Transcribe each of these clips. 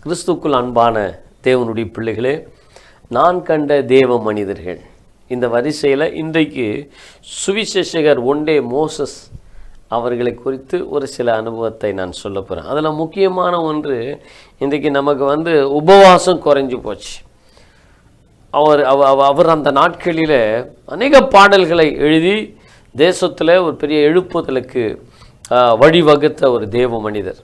கிறிஸ்துக்குள் அன்பான தேவனுடைய பிள்ளைகளே, நான் கண்ட தேவ மனிதர்கள் இந்த வரிசையில் இன்றைக்கு சுவிசேஷகர் ஒண்டே மோசஸ் அவர்களை குறித்து ஒரு சில அனுபவத்தை நான் சொல்ல போகிறேன். அதில் முக்கியமான ஒன்று, இன்றைக்கு நமக்கு உபவாசம் குறைஞ்சி போச்சு. அவர் அந்த நாட்களில் அநேக பாடல்களை எழுதி தேசத்தில் ஒரு பெரிய எழுப்புதலுக்கு வழிவகுத்த ஒரு தேவ மனிதர்.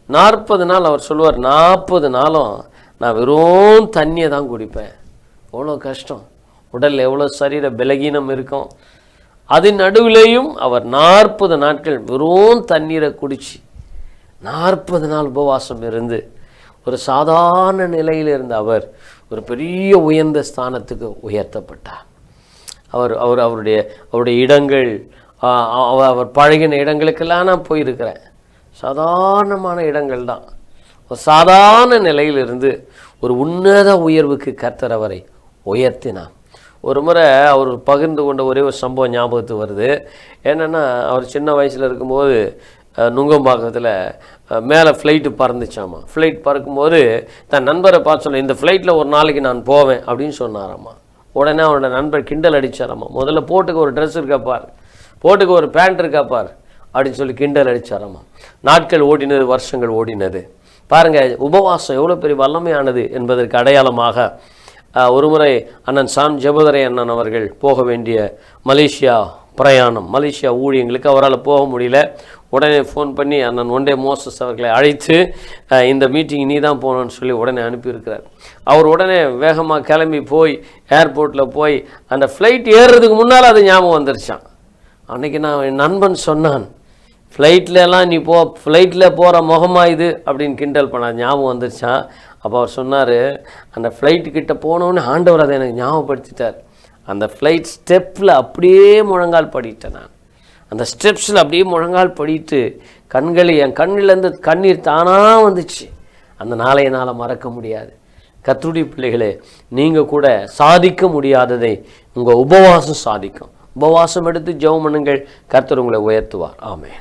40 நாள் அவர் சொல்லுவார், 40 நாளும் நான் வெறும் தண்ணியை தான் குடிப்பேன். எவ்வளோ கஷ்டம், உடலில் எவ்வளோ சரீர பலகீனம் இருக்கும். அதன் நடுவிலேயும் அவர் 40 நாட்கள் வெறும் தண்ணீரை குடித்து 40 நாள் உபவாசம் இருந்து ஒரு சாதாரண நிலையில் இருந்த அவர் ஒரு பெரிய உயர்ந்த ஸ்தானத்துக்கு உயர்த்தப்பட்டார். அவருடைய இடங்கள், அவர் பழகின இடங்களுக்கெல்லாம் நான் போயிருக்கிறேன். சாதாரணமான இடங்கள் தான். ஒரு சாதாரண நிலையிலிருந்து ஒரு உன்னத உயர்வுக்கு கர்த்தர் அவரை உயர்த்தினார். ஒரு முறை அவர் பகிர்ந்து கொண்ட ஒரே ஒரு சம்பவம் ஞாபகத்துக்கு வருது. என்னென்னா, அவர் சின்ன வயசில் இருக்கும்போது நுங்கம்பாக்கத்தில் மேலே ஃப்ளைட்டு பறந்துச்சாம்மா. ஃப்ளைட் பறக்கும்போது தன் நண்பரை பார்த்து சொல்ல, இந்த ஃப்ளைட்டில் ஒரு நாளைக்கு நான் போவேன் அப்படின்னு சொன்னாராம்மா. உடனே அவரோட நண்பர் கிண்டல் அடித்தாராம்மா. முதல்ல போட்டுக்கு ஒரு ட்ரெஸ் இருக்காப்பார், போட்டுக்கு ஒரு பேண்ட் இருக்காப்பார் அப்படின்னு சொல்லி கிண்டல் அடித்தாராம்மா. நாட்கள் ஓடினது, வருஷங்கள் ஓடினது. பாருங்கள், உபவாசம் எவ்வளோ பெரிய வல்லமையானது என்பதற்கு அடையாளமாக ஒரு முறை அண்ணன் சாம் ஜெபதரை அண்ணன் அவர்கள் போக வேண்டிய மலேசியா பிரயாணம், மலேசியா ஊழியங்களுக்கு அவரால் போக முடியல. உடனே ஃபோன் பண்ணி அண்ணன் ஒண்டே மோசஸ் அவர்களை அழைத்து இந்த மீட்டிங் நீ தான் போகணுன்னு சொல்லி உடனே அனுப்பியிருக்கிறார். அவர் உடனே வேகமாக கிளம்பி போய் ஏர்போர்ட்டில் போய் அந்த ஃப்ளைட் ஏறுறதுக்கு முன்னால் அது ஞாபகம் வந்துருச்சான். அன்றைக்கி நான் என் நண்பன் சொன்னான், ஃப்ளைட்லலாம் நீ ஃப்ளைட்டில் போகிற முகமா இது அப்படின்னு கிண்டல் பண்ண ஞாபகம் வந்துருச்சான். அப்போ அவர் சொன்னார், அந்த ஃப்ளைட்டுக்கிட்ட போனோன்னு ஆண்டவர் அதை எனக்கு ஞாபகப்படுத்திட்டார். அந்த ஃப்ளைட் ஸ்டெப்பில் அப்படியே முழங்கால் படிட்டேன். நான் அந்த ஸ்டெப்ஸில் அப்படியே முழங்கால் படிட்டு என் கண்ணிலேருந்து கண்ணீர் தானாக வந்துச்சு. அந்த நாளை என்னால் மறக்க முடியாது. கர்த்தருடைய பிள்ளைகளே, நீங்கள் கூட சாதிக்க முடியாததை உங்கள் உபவாசம் சாதிக்கும். உபவாசம் எடுத்து ஜெபம் பண்ணுங்கள், கர்த்தர் உங்களை உயர்த்துவார். ஆமென்.